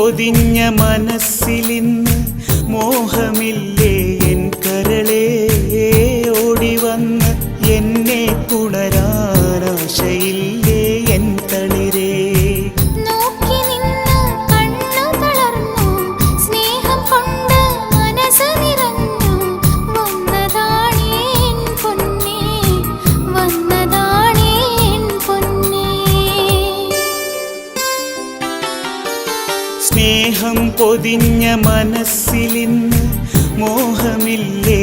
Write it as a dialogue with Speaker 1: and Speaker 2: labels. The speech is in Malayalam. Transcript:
Speaker 1: പൊതിഞ്ഞ മനസ്സിലിന്ന് മോഹമില്ലേ എൻ കരളേ ഓടിവന്ന് എന്നെ പുണരാനാശയില്ലേ എൻ തളിരേ സ്നേഹം പൊതിഞ്ഞ മനസ്സിലിന്ന് മോഹമില്ലേ